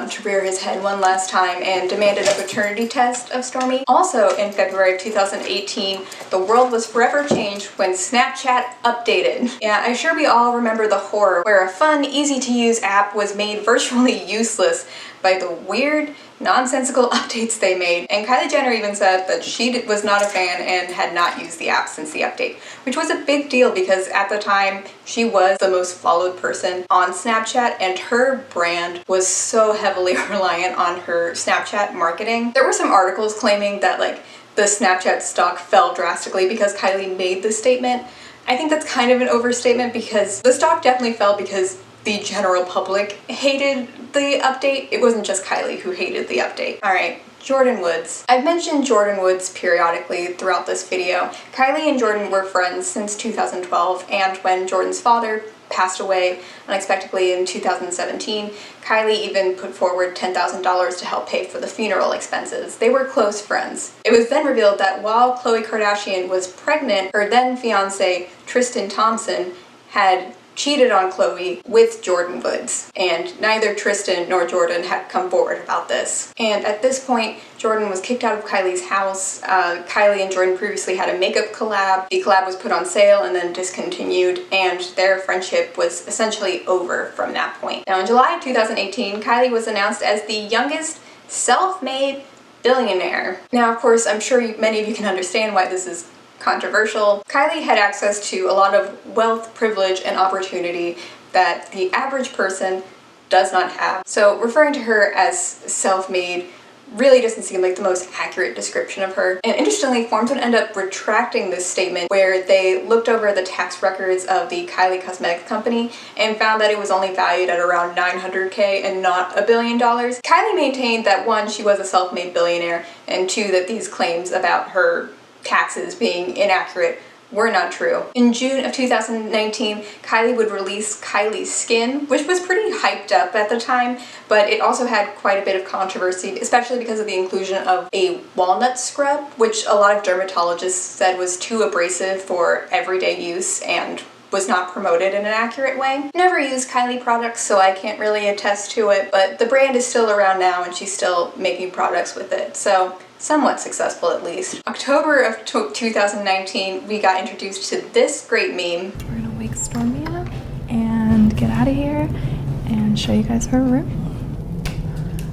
to rear his head one last time and demanded a paternity test of Stormy. Also in February of 2018, the world was forever changed when Snapchat updated. Yeah, I'm sure we all remember the horror where a fun, easy-to-use app was made virtually useless by the weird, nonsensical updates they made. And Kylie Jenner even said that she was not a fan and had not used the app since the update, which was a big deal because at the time she was the most followed person on Snapchat and her brand was so heavily reliant on her Snapchat marketing. There were some articles claiming that like the Snapchat stock fell drastically because Kylie made this statement. I think that's kind of an overstatement because the stock definitely fell because the general public hated the update. It wasn't just Kylie who hated the update. All right, Jordyn Woods. I've mentioned Jordyn Woods periodically throughout this video. Kylie and Jordyn were friends since 2012, and when Jordyn's father passed away unexpectedly in 2017, Kylie even put forward $10,000 to help pay for the funeral expenses. They were close friends. It was then revealed that while Khloe Kardashian was pregnant, her then fiance Tristan Thompson had cheated on Khloe with Jordan Woods, and neither Tristan nor Jordan had come forward about this. And at this point, Jordan was kicked out of Kylie's house. Kylie and Jordan previously had a makeup collab. The collab was put on sale and then discontinued, and their friendship was essentially over from that point. Now in July 2018, Kylie was announced as the youngest self-made billionaire. Now of course, I'm sure many of you can understand why this is controversial. Kylie had access to a lot of wealth, privilege, and opportunity that the average person does not have. So referring to her as self-made really doesn't seem like the most accurate description of her. And interestingly, Forbes would end up retracting this statement where they looked over the tax records of the Kylie Cosmetics company and found that it was only valued at around $900K and not $1 billion. Kylie maintained that one, she was a self-made billionaire, and two, that these claims about her taxes being inaccurate were not true. In June of 2019, Kylie would release Kylie Skin, which was pretty hyped up at the time, but it also had quite a bit of controversy, especially because of the inclusion of a walnut scrub, which a lot of dermatologists said was too abrasive for everyday use and was not promoted in an accurate way. Never used Kylie products, so I can't really attest to it, but the brand is still around now and she's still making products with it, so somewhat successful at least. October of 2019, we got introduced to this great meme. We're gonna wake Stormy up and get out of here and show you guys her room.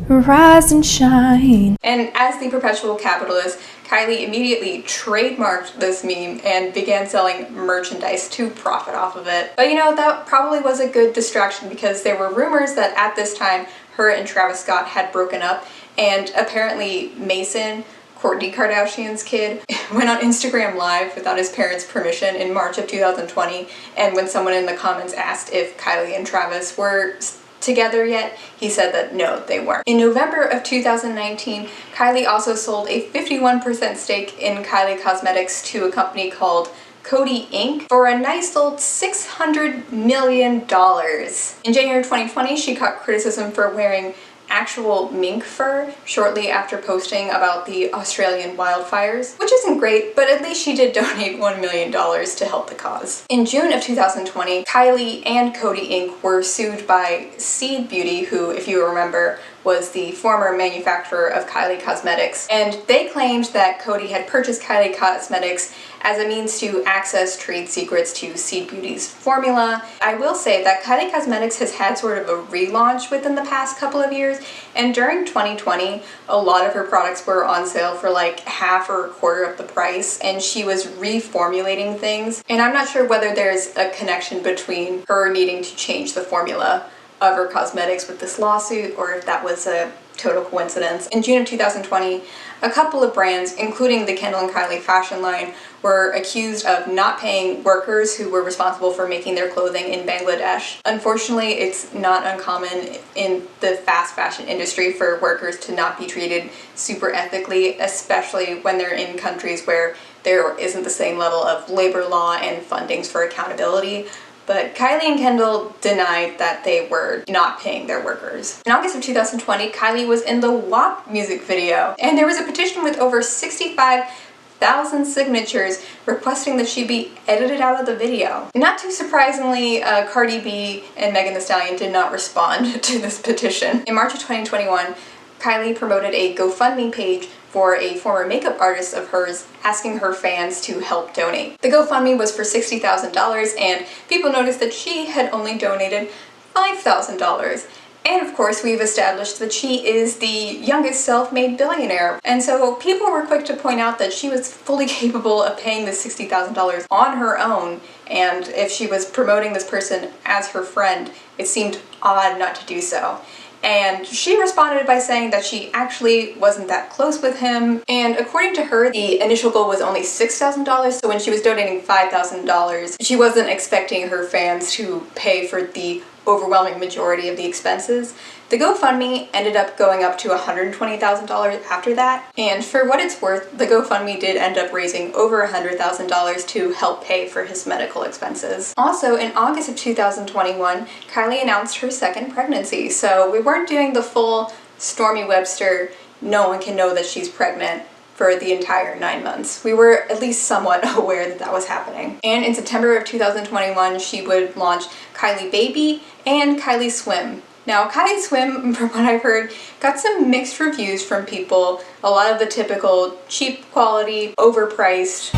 Rise and shine. And as the perpetual capitalist, Kylie immediately trademarked this meme and began selling merchandise to profit off of it. But you know, that probably was a good distraction because there were rumors that at this time her and Travis Scott had broken up, and apparently Mason, Kourtney Kardashian's kid, went on Instagram Live without his parents' permission in March of 2020, and when someone in the comments asked if Kylie and Travis were together yet, he said that no, they weren't. In November of 2019, Kylie also sold a 51% stake in Kylie Cosmetics to a company called Coty Inc. for a nice old $600 million. In January 2020, she caught criticism for wearing actual mink fur shortly after posting about the Australian wildfires, which isn't great, but at least she did donate $1 million to help the cause. In June of 2020, Kylie and Coty Inc. were sued by Seed Beauty, who, if you remember, was the former manufacturer of Kylie Cosmetics, and they claimed that Coty had purchased Kylie Cosmetics as a means to access trade secrets to Seed Beauty's formula. I will say that Kylie Cosmetics has had sort of a relaunch within the past couple of years, and during 2020, a lot of her products were on sale for like half or a quarter of the price, and she was reformulating things. And I'm not sure whether there's a connection between her needing to change the formula of her cosmetics with this lawsuit, or if that was a total coincidence. In June of 2020, a couple of brands, including the Kendall and Kylie fashion line, were accused of not paying workers who were responsible for making their clothing in Bangladesh. Unfortunately, it's not uncommon in the fast fashion industry for workers to not be treated super ethically, especially when they're in countries where there isn't the same level of labor law and fundings for accountability. But Kylie and Kendall denied that they were not paying their workers. In August of 2020, Kylie was in the WAP music video, and there was a petition with over 65,000 signatures requesting that she be edited out of the video. Not too surprisingly, Cardi B and Megan Thee Stallion did not respond to this petition. In March of 2021, Kylie promoted a GoFundMe page for a former makeup artist of hers, asking her fans to help donate. The GoFundMe was for $60,000, and people noticed that she had only donated $5,000. And of course, we've established that she is the youngest self-made billionaire. And so people were quick to point out that she was fully capable of paying the $60,000 on her own. And if she was promoting this person as her friend, it seemed odd not to do so. And she responded by saying that she actually wasn't that close with him. And according to her, the initial goal was only $6,000. So when she was donating $5,000, she wasn't expecting her fans to pay for the overwhelming majority of the expenses. The GoFundMe ended up going up to $120,000 after that. And for what it's worth, the GoFundMe did end up raising over $100,000 to help pay for his medical expenses. Also, in August of 2021, Kylie announced her second pregnancy. So we weren't doing the full Stormy Webster, no one can know that she's pregnant for the entire 9 months. We were at least somewhat aware that that was happening. And in September of 2021, she would launch Kylie Baby and Kylie Swim. Now, Kylie Swim, from what I've heard, got some mixed reviews from people. A lot of the typical cheap quality, overpriced.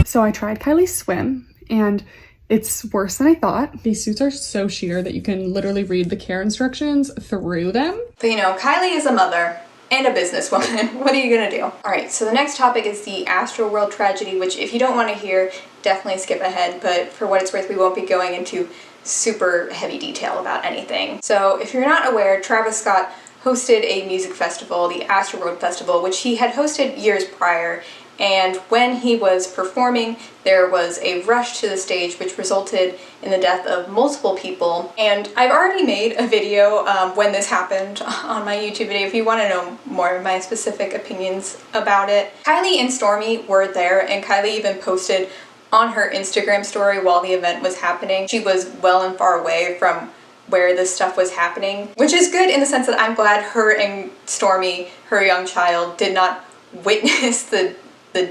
So I tried Kylie Swim, and it's worse than I thought. These suits are so sheer that you can literally read the care instructions through them. But you know, Kylie is a mother and a businesswoman. What are you gonna do? Alright, so the next topic is the Astral World tragedy, which if you don't want to hear, definitely skip ahead, but for what it's worth, we won't be going into super heavy detail about anything. So if you're not aware, Travis Scott hosted a music festival, the Astral World Festival, which he had hosted years prior. And when he was performing, there was a rush to the stage which resulted in the death of multiple people. And I've already made a video when this happened on my YouTube video if you want to know more of my specific opinions about it. Kylie and Stormy were there, and Kylie even posted on her Instagram story while the event was happening. She was well and far away from where this stuff was happening, which is good in the sense that I'm glad her and Stormy, her young child, did not witness the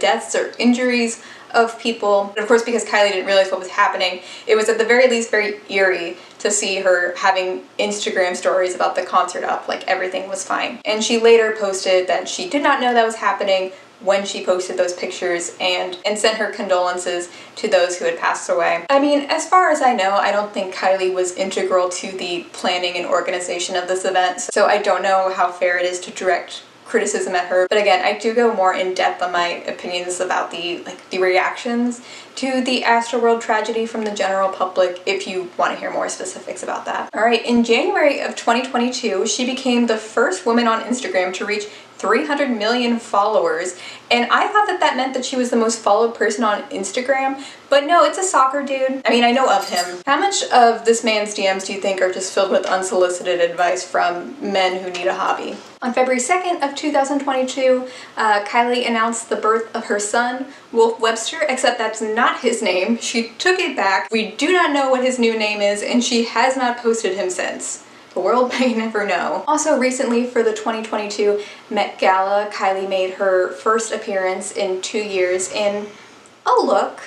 deaths or injuries of people. And of course, because Kylie didn't realize what was happening, it was at the very least very eerie to see her having Instagram stories about the concert up, like everything was fine. And she later posted that she did not know that was happening when she posted those pictures and sent her condolences to those who had passed away. I mean, as far as I know, I don't think Kylie was integral to the planning and organization of this event, so I don't know how fair it is to direct criticism at her. But again, I do go more in depth on my opinions about the reactions to the Astroworld tragedy from the general public if you want to hear more specifics about that. Alright, in January of 2022, she became the first woman on Instagram to reach 300 million followers, and I thought that meant that she was the most followed person on Instagram, but no, it's a soccer dude. I mean, I know of him. How much of this man's DMs do you think are just filled with unsolicited advice from men who need a hobby? On February 2nd of 2022, Kylie announced the birth of her son, Wolf Webster, except that's not his name. She took it back. We do not know what his new name is, and she has not posted him since. The world may never know. Also recently, for the 2022 Met Gala, Kylie made her first appearance in 2 years in a look.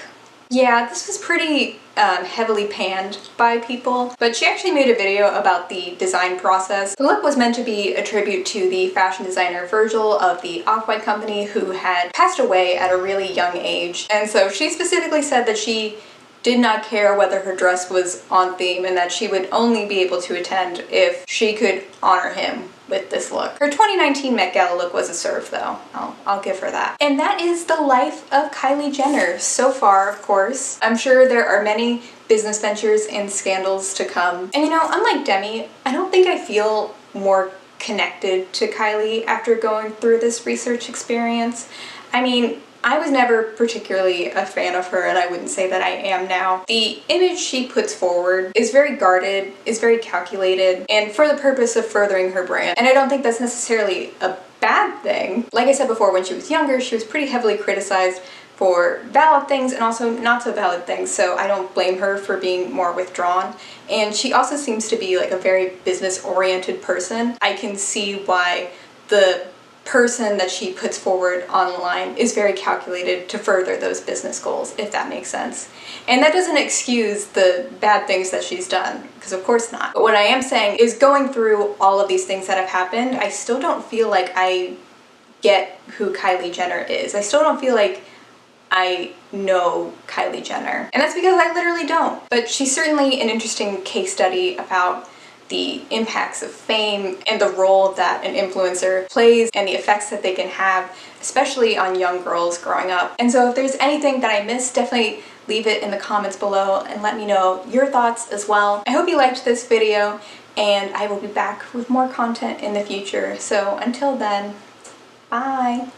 Yeah, this was pretty heavily panned by people, but she actually made a video about the design process. The look was meant to be a tribute to the fashion designer Virgil of the Off-White company, who had passed away at a really young age. And so she specifically said that she did not care whether her dress was on theme and that she would only be able to attend if she could honor him with this look. Her 2019 Met Gala look was a serve though. I'll give her that. And that is the life of Kylie Jenner so far, of course. I'm sure there are many business ventures and scandals to come. And you know, unlike Demi, I don't think I feel more connected to Kylie after going through this research experience. I mean, I was never particularly a fan of her, and I wouldn't say that I am now. The image she puts forward is very guarded, is very calculated, and for the purpose of furthering her brand. And I don't think that's necessarily a bad thing. Like I said before, when she was younger, she was pretty heavily criticized for valid things and also not so valid things, so I don't blame her for being more withdrawn. And she also seems to be like a very business-oriented person. I can see why the person that she puts forward online is very calculated to further those business goals, if that makes sense. And that doesn't excuse the bad things that she's done, because of course not. But what I am saying is, going through all of these things that have happened, I still don't feel like I get who Kylie Jenner is. I still don't feel like I know Kylie Jenner. And that's because I literally don't. But she's certainly an interesting case study about the impacts of fame and the role that an influencer plays and the effects that they can have, especially on young girls growing up. And so if there's anything that I missed, definitely leave it in the comments below and let me know your thoughts as well. I hope you liked this video, and I will be back with more content in the future. So until then, bye!